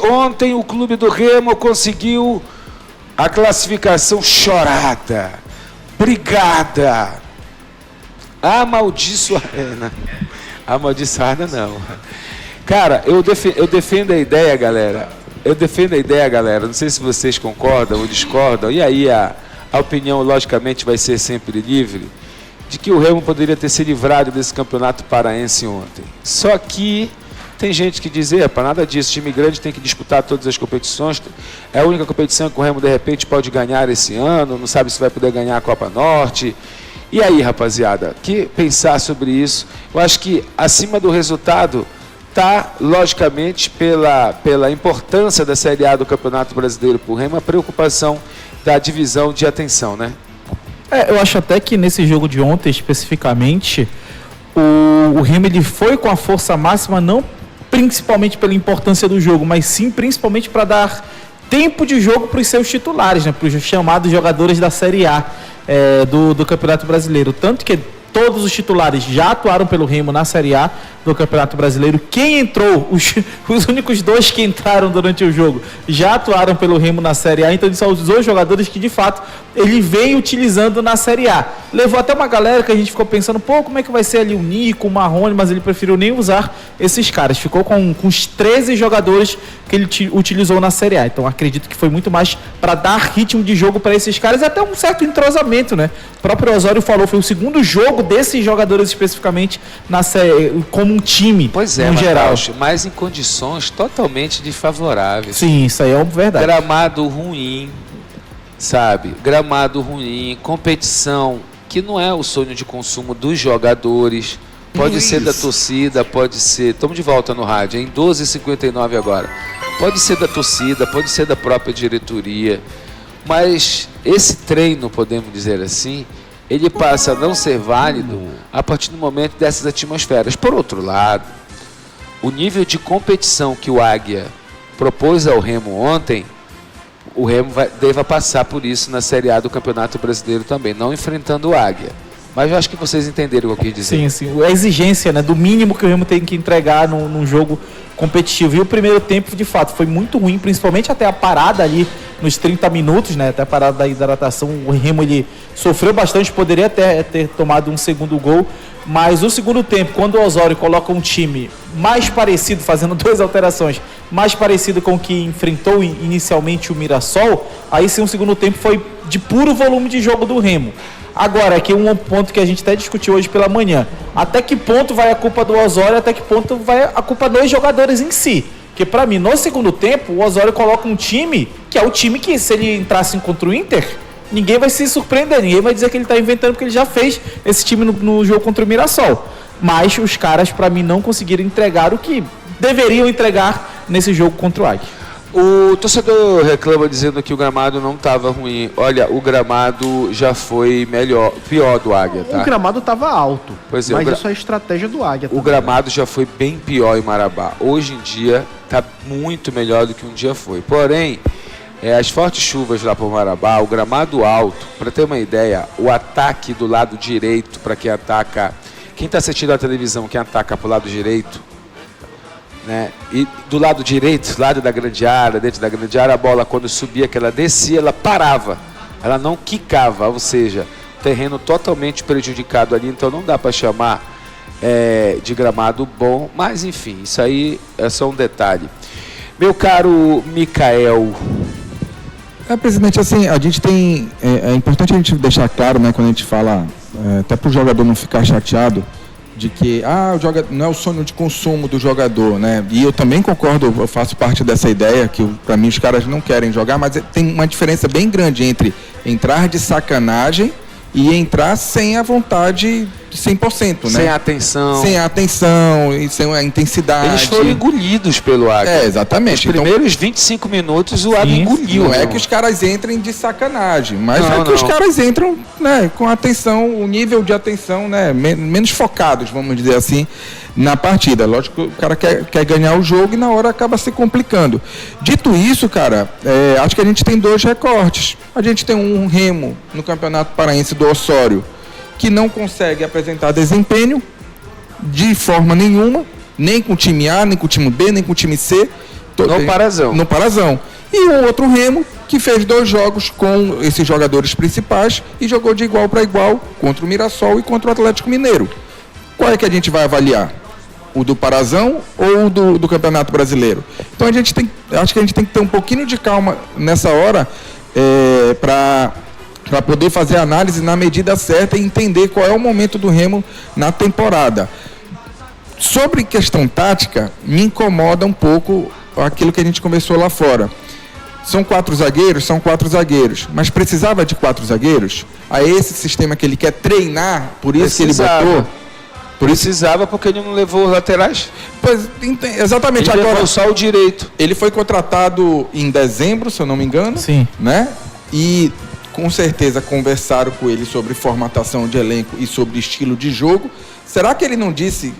ontem o Clube do Remo conseguiu a classificação chorada, brigada, amaldiçoada. Amaldiçoada não. Cara, eu defendo a ideia, galera. Não sei se vocês concordam ou discordam. E aí a opinião, logicamente, vai ser sempre livre, de que o Remo poderia ter se livrado desse campeonato paraense ontem. Só que tem gente que diz, para nada disso, time grande tem que disputar todas as competições, é a única competição que o Remo de repente pode ganhar esse ano, não sabe se vai poder ganhar a Copa Norte. E aí, rapaziada, que pensar sobre isso? Eu acho que acima do resultado está, logicamente, pela importância da Série A do Campeonato Brasileiro para o Remo, a preocupação da divisão de atenção, né? Eu acho até que nesse jogo de ontem, especificamente, o Remo ele foi com a força máxima, não principalmente pela importância do jogo, mas sim principalmente para dar tempo de jogo para os seus titulares, né? Para os chamados jogadores da Série A do Campeonato Brasileiro. Tanto que todos os titulares já atuaram pelo Remo na Série A do Campeonato Brasileiro. Quem entrou, os únicos dois que entraram durante o jogo, já atuaram pelo Remo na Série A. Então, são os dois jogadores que, de fato, ele vem utilizando na Série A. Levou até uma galera que a gente ficou pensando, como é que vai ser ali o Nico, o Marrone, mas ele preferiu nem usar esses caras. Ficou com os 13 jogadores que ele utilizou na Série A. Então, acredito que foi muito mais para dar ritmo de jogo para esses caras e até um certo entrosamento, né? O próprio Osório falou, foi o segundo jogo desses jogadores especificamente na série, como um time, pois no geral. Mas em condições totalmente desfavoráveis. Sim, isso aí é verdade. Gramado ruim, sabe? Gramado ruim, competição que não é o sonho de consumo dos jogadores. Pode ser da torcida, pode ser... Estamos de volta no rádio, em 12h59 agora. Pode ser da torcida, pode ser da própria diretoria. Mas esse treino, podemos dizer assim, ele passa a não ser válido a partir do momento dessas atmosferas. Por outro lado, o nível de competição que o Águia propôs ao Remo ontem, o Remo deva passar por isso na Série A do Campeonato Brasileiro também, não enfrentando o Águia. Mas eu acho que vocês entenderam o que eu quis dizer. Sim. A exigência, né, do mínimo que o Remo tem que entregar num jogo competitivo. E o primeiro tempo, de fato, foi muito ruim, principalmente até a parada ali nos 30 minutos, né, até a parada da hidratação. O Remo ele sofreu bastante, poderia ter tomado um segundo gol. Mas o segundo tempo, quando o Osório coloca um time mais parecido, fazendo 2 alterações, mais parecido com o que enfrentou inicialmente o Mirassol, aí sim o segundo tempo foi de puro volume de jogo do Remo. Agora, aqui um ponto que a gente até discutiu hoje pela manhã. Até que ponto vai a culpa do Osório, até que ponto vai a culpa dos jogadores em si? Porque para mim, no segundo tempo, o Osório coloca um time, que é o time que, se ele entrasse contra o Inter, ninguém vai se surpreender, ninguém vai dizer que ele está inventando, porque ele já fez esse time no jogo contra o Mirassol. Mas os caras, para mim, não conseguiram entregar o que deveriam entregar nesse jogo contra o Águia. O torcedor reclama dizendo que o gramado não estava ruim. Olha, o gramado já foi pior do Águia, tá? O gramado estava alto, pois é, mas isso é a estratégia do Águia. O gramado já foi bem pior em Marabá. Hoje em dia está muito melhor do que um dia foi. Porém, as fortes chuvas lá por Marabá, o gramado alto, para ter uma ideia, o ataque do lado direito, para quem ataca... Quem está assistindo a televisão, quem ataca para o lado direito, né? E do lado direito, lado da grande área, dentro da grande área, a bola quando subia, que ela descia, ela parava, ela não quicava, ou seja, terreno totalmente prejudicado ali, então não dá para chamar de gramado bom, mas enfim, isso aí é só um detalhe. Meu caro Micael. Presidente, assim, a gente tem, é importante a gente deixar claro, né, quando a gente fala, até para o jogador não ficar chateado, de que não é o sonho de consumo do jogador, né? E eu também concordo, eu faço parte dessa ideia, que para mim os caras não querem jogar, mas tem uma diferença bem grande entre entrar de sacanagem e entrar sem a vontade de 100%, né? Sem a atenção. Sem a atenção e sem a intensidade. Eles foram engolidos pelo Águia. Exatamente. Os primeiros 25 minutos o Águia engoliu. Não é que os caras entrem de sacanagem, mas os caras entram, né, com atenção, o nível de atenção, né, menos focados, vamos dizer assim, na partida. Lógico que o cara quer ganhar o jogo e na hora acaba se complicando. Dito isso, cara, acho que a gente tem 2 recortes. A gente tem um Remo no Campeonato Paraense do Osório, que não consegue apresentar desempenho de forma nenhuma, nem com o time A, nem com o time B, nem com o time C, No Parazão. No Parazão. E o outro Remo, que fez 2 jogos com esses jogadores principais e jogou de igual para igual contra o Mirassol e contra o Atlético Mineiro. Qual é que a gente vai avaliar? O do Parazão ou o do Campeonato Brasileiro? Então acho que a gente tem que ter um pouquinho de calma nessa hora para poder fazer a análise na medida certa e entender qual é o momento do Remo na temporada. Sobre questão tática, me incomoda um pouco aquilo que a gente conversou lá fora. São 4 zagueiros, mas precisava de 4 zagueiros? A esse sistema que ele quer treinar, por isso que ele botou? Precisava porque ele não levou os laterais. Pois, exatamente. Ele agora levou só o direito. Ele foi contratado em dezembro, se eu não me engano. Sim. Né? E com certeza conversaram com ele sobre formatação de elenco e sobre estilo de jogo. Será que ele não disse,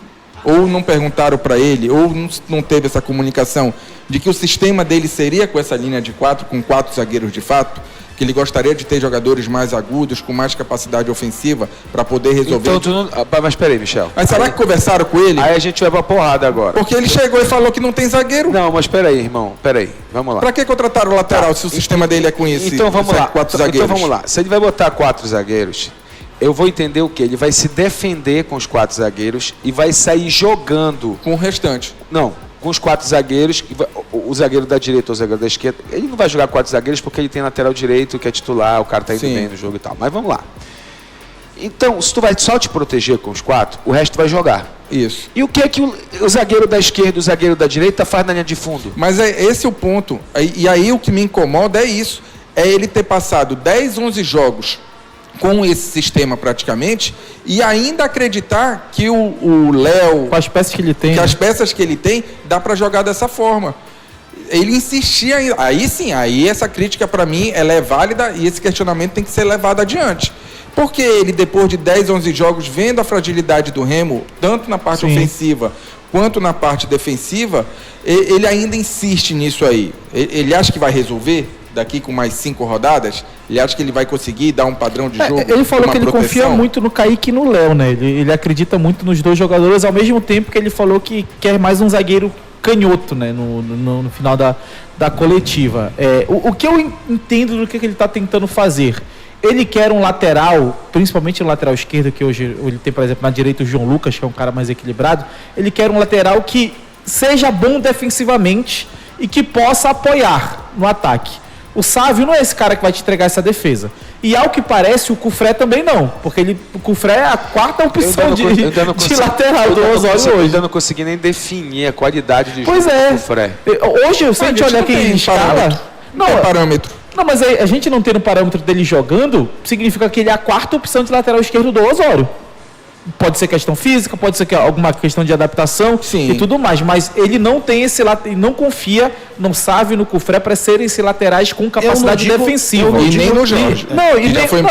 ou não perguntaram para ele, ou não teve essa comunicação de que o sistema dele seria com essa linha de 4, com 4 zagueiros de fato? Que ele gostaria de ter jogadores mais agudos, com mais capacidade ofensiva, para poder resolver. Então, tu não... Mas peraí, Michel. Mas será que conversaram com ele? Aí a gente vai pra porrada agora. Porque ele chegou e falou que não tem zagueiro. Não, mas peraí, irmão. Peraí, vamos lá. Pra que contrataram o lateral se o sistema dele é com esse? Então vamos lá. 4 zagueiros. Então vamos lá. Se ele vai botar 4 zagueiros, eu vou entender o quê? Ele vai se defender com os 4 zagueiros e vai sair jogando. Com o restante. Não, com os 4 zagueiros, o zagueiro da direita ou o zagueiro da esquerda. Ele não vai jogar 4 zagueiros porque ele tem lateral direito, que é titular, o cara tá indo Sim. bem no jogo e tal. Mas vamos lá. Então, se tu vai só te proteger com os 4, o resto vai jogar. Isso. E o que é que o zagueiro da esquerda e o zagueiro da direita faz na linha de fundo? Mas esse é o ponto. E aí o que me incomoda é isso. É ele ter passado 10, 11 jogos com esse sistema praticamente e ainda acreditar que o Léo... Com as peças que ele tem. Que né? as peças que ele tem, dá para jogar dessa forma. Ele insistia ainda. Aí sim, aí essa crítica para mim ela é válida e esse questionamento tem que ser levado adiante. Porque ele, depois de 10, 11 jogos, vendo a fragilidade do Remo, tanto na parte ofensiva quanto na parte defensiva, ele ainda insiste nisso aí. Ele acha que vai resolver daqui com mais 5 rodadas? Ele acha que ele vai conseguir dar um padrão de jogo? Ele falou que ele proteção? confia muito no Kaique e no Léo, né? Ele acredita muito nos 2 jogadores, ao mesmo tempo que ele falou que quer mais um zagueiro canhoto, né? No final da coletiva. O que eu entendo do que ele está tentando fazer? Ele quer um lateral, principalmente no lateral esquerdo, que hoje ele tem, por exemplo, na direita o João Lucas, que é um cara mais equilibrado. Ele quer um lateral que seja bom defensivamente e que possa apoiar no ataque. O Sávio não é esse cara que vai te entregar essa defesa. E ao que parece, o Cufré também não. Porque o Cufré é a 4ª opção de lateral do Osório hoje. Eu ainda não consegui nem definir a qualidade de jogo do Cufré. Hoje, se a gente olhar quem ele escala... Não é parâmetro. Não, mas a gente não ter um parâmetro dele jogando, significa que ele é a 4ª opção de lateral esquerdo do Osório. Pode ser questão física, pode ser alguma questão de adaptação e tudo mais, mas ele não tem esse ele não confia, não sabe no Cufré para serem esses laterais com capacidade defensiva. E nem no Jorge.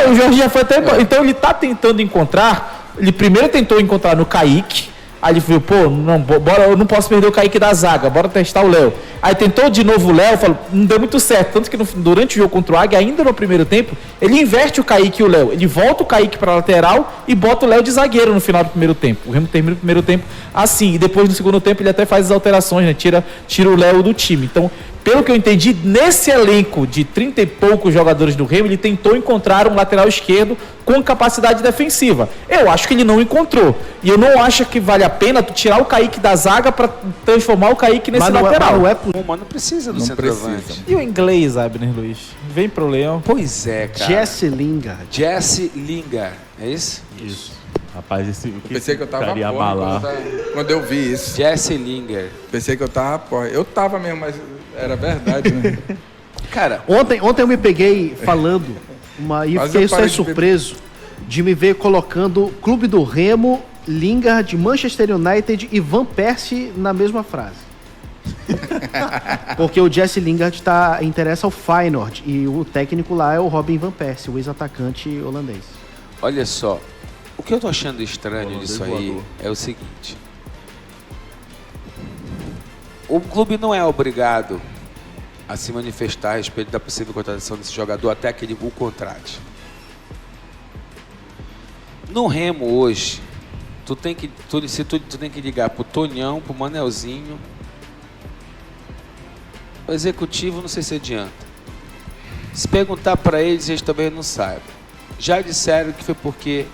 O Jorge já foi até. Então ele está tentando encontrar. Ele primeiro tentou encontrar no Kaique. Aí ele viu, eu não posso perder o Kaique da zaga, bora testar o Léo. Aí tentou de novo o Léo, falou, não deu muito certo. Tanto que durante o jogo contra o Águia, ainda no primeiro tempo, ele inverte o Kaique e o Léo. Ele volta o Kaique para a lateral e bota o Léo de zagueiro no final do primeiro tempo. O Remo termina o primeiro tempo assim. E depois no segundo tempo ele até faz as alterações, né? Tira o Léo do time. Então, pelo que eu entendi, nesse elenco de 30 e poucos jogadores do Remo, ele tentou encontrar um lateral esquerdo com capacidade defensiva. Eu acho que ele não encontrou. E eu não acho que vale a pena tu tirar o Kaique da zaga para transformar o Kaique nesse lateral. Mas não precisa do centroavante. E o inglês, Abner Luiz? Vem pro Leão. Pois é, cara. Jesse Lingard. Jesse Lingard. É isso? Isso. Rapaz, eu pensei que eu tava abalar. Quando eu vi isso. Jesse Lingard. Pensei que eu tava porra. Eu tava mesmo, mas era verdade, né? Cara, ontem eu me peguei falando e fiquei só surpreso de me ver colocando Clube do Remo, Lingard, Manchester United e Van Persie na mesma frase. Porque o Jesse Lingard interessa ao Feyenoord e o técnico lá é o Robin Van Persie, o ex-atacante holandês. Olha só, o que eu tô achando estranho disso aí é o seguinte. O clube não é obrigado a se manifestar a respeito da possível contratação desse jogador até que ele o contrate. No Remo hoje, tu tem que ligar pro Tonhão, pro Manelzinho O executivo não sei se adianta. Se perguntar para eles também não sabem. Já disseram que foi porque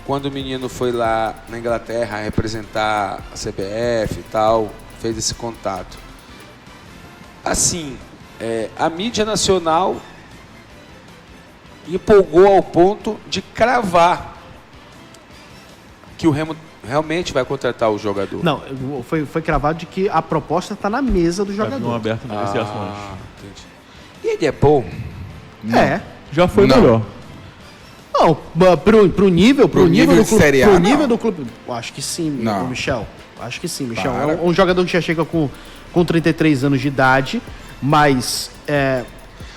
quando o menino foi lá na Inglaterra representar a CBF e tal, fez esse contato. Assim, a mídia nacional empolgou ao ponto de cravar que o Remo realmente vai contratar o jogador. Não, foi cravado de que a proposta está na mesa do jogador. Não aberto negociações. Entendi. E ele é bom? É. Já foi Não. melhor. Não, pro nível Pro nível do de clube, Série A, pro nível não. do clube, eu acho que sim, Não. o Michel. Acho que sim, Michel. Para. É um jogador que já chega com 33 anos de idade, mas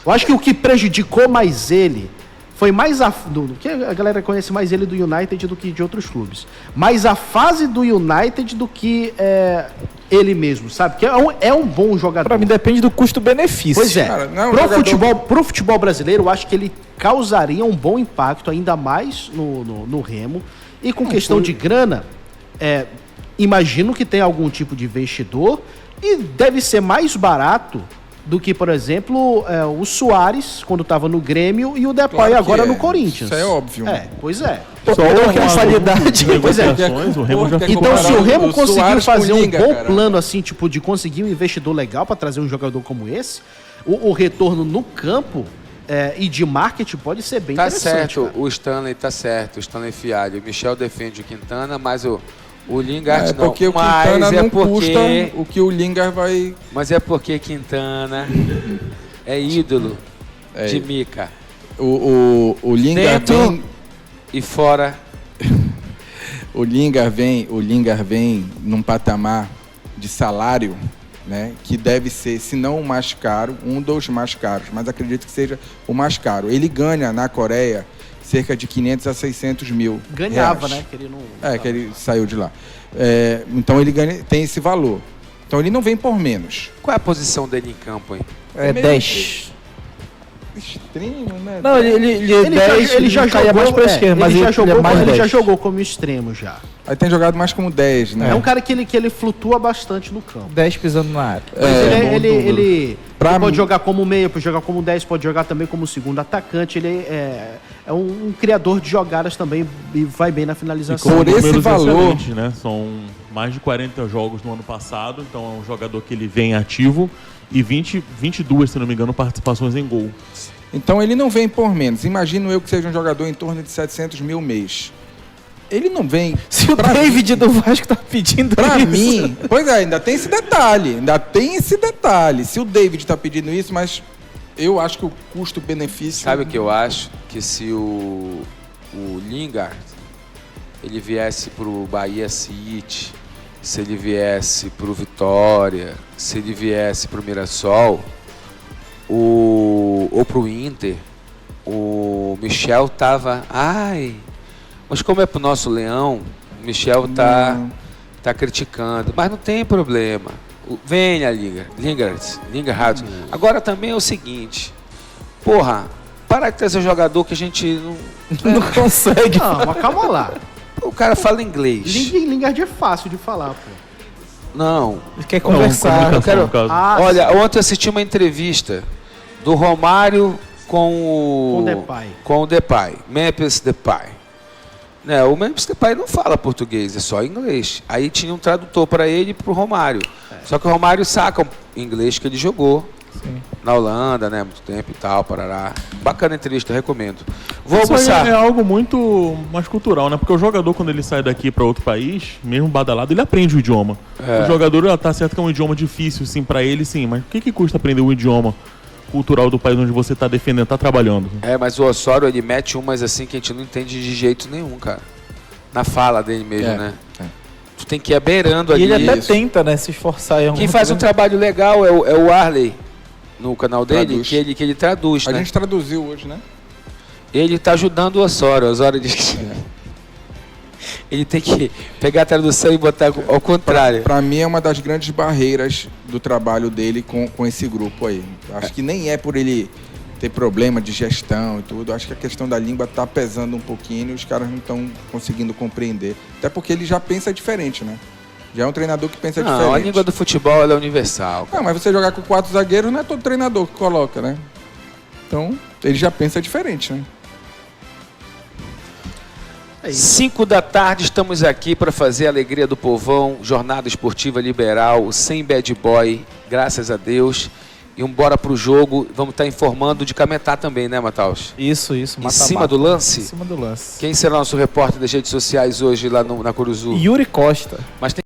eu acho que o que prejudicou mais ele foi mais que a galera conhece mais ele do United do que de outros clubes. Mais a fase do United do que ele mesmo, sabe? Que é um bom jogador. Pra mim depende do custo-benefício. Pois é. Cara, não é um pro, jogador- pro futebol brasileiro, eu acho que ele causaria um bom impacto, ainda mais no Remo. E com questão de grana, imagino que tem algum tipo de investidor e deve ser mais barato do que, por exemplo, o Suárez, quando estava no Grêmio, e o Depay Claro que agora é. no Corinthians. Isso é óbvio. Pois é. Só Então, que é uma qualidade. de Pois é. negociações, o Remo já Quer ficou Então, se o comparar Remo o conseguiu Suárez com fazer o um Linga, bom cara. plano, assim, tipo, de conseguir um investidor legal para trazer um jogador como esse, o retorno no campo e de marketing pode ser bem Tá interessante. certo, cara. o Stanley tá certo, o Stanley Fialho. O Michel defende o Quintana, mas o Lingard não. Porque o Mas Quintana não porque... custa o que o Lingard vai... Mas é porque Quintana é ídolo de Mica. O Lingard Dentro vem... e fora. O Lingard vem num patamar de salário, né, que deve ser, se não o mais caro, um dos mais caros, mas acredito que seja o mais caro. Ele ganha na Coreia cerca de 500 a 600 mil Ganhava, reais. né? Que ele não... Que ele saiu de lá. Então ele tem esse valor. Então ele não vem por menos. Qual é a posição dele em campo, hein? É 10. Extremo, né? Não, ele é 10, ele já caia jogou, mais pra esquerda, mas ele já jogou, é mais ele 10. já jogou como extremo já. Aí tem jogado mais como 10, né? É um cara que ele flutua bastante no campo. 10 pisando na área. Mas ele Pra pode mim- jogar como meia, pode jogar como 10, pode jogar também como segundo atacante. Ele é um criador de jogadas também e vai bem na E finalização. com Por esse números valor- excelentes, né? São mais de 40 jogos no ano passado, então é um jogador que ele vem ativo e 22, se não me engano, participações em gol. Então ele não vem por menos. Imagino eu que seja um jogador em torno de 700 mil mês. Ele não vem... Se o David do Vasco tá pedindo Pra isso... mim, pois é, ainda tem esse detalhe. Se o David tá pedindo isso, mas eu acho que o custo-benefício... Sabe o que eu acho? Que se o Lingard ele viesse pro Bahia City, se ele viesse pro Vitória, se ele viesse pro Mirassol, ou pro Inter, o Michel tava... Mas como é pro nosso Leão, o Michel tá criticando. Mas não tem problema. Venha, Lingard. Agora também é o seguinte, porra, para de trazer jogador que a gente Não consegue. Não, mas calma lá. o cara fala inglês. Lingard é fácil de falar, pô. Não. Ele quer conversar. Não, eu quero- no caso. Olha, ontem eu assisti uma entrevista do Romário com Com o Depay. Memphis Depay. Né, o Memphis Depay não fala português, é só inglês. Aí tinha um tradutor para ele e para o Romário. Só que o Romário saca o inglês que ele jogou na Holanda, né, muito tempo e tal, parará. Bacana a entrevista, eu recomendo. Vou Isso aí almoçar. é algo muito mais cultural, né? Porque o jogador, quando ele sai daqui para outro país, mesmo badalado, ele aprende o idioma. O jogador, tá certo que é um idioma difícil, sim, para ele, sim. Mas o que custa aprender o idioma cultural do país onde você tá defendendo, tá trabalhando? Mas o Osório, ele mete umas assim que a gente não entende de jeito nenhum, cara. Na fala dele mesmo, né? Tu tem que ir beirando ali. E ele até Isso. tenta, né, se esforçar em alguma Quem faz um coisa. trabalho legal é o Arley, no canal dele, Traduz. que ele traduz, A né? gente traduziu hoje, né? Ele tá ajudando o Osório. O Osório diz que ele tem que pegar a tradução e botar ao contrário. Para mim é uma das grandes barreiras do trabalho dele com esse grupo aí. Acho que nem é por ele ter problema de gestão e tudo. Acho que a questão da língua tá pesando um pouquinho e os caras não estão conseguindo compreender. Até porque ele já pensa diferente, né? Já é um treinador que pensa Não, diferente. a língua do futebol ela é universal. Não, mas você jogar com 4 zagueiros não é todo treinador que coloca, né? Então, ele já pensa diferente, né? 5 da tarde, estamos aqui para fazer a alegria do povão, jornada esportiva liberal, sem bad boy, graças a Deus. E bora pro jogo, vamos estar informando de Cametá também, né, Mataus? Isso, Em mata-mata. cima do lance? Em cima do lance. Quem será nosso repórter das redes sociais hoje lá na Curuzu? Yuri Costa. Mas tem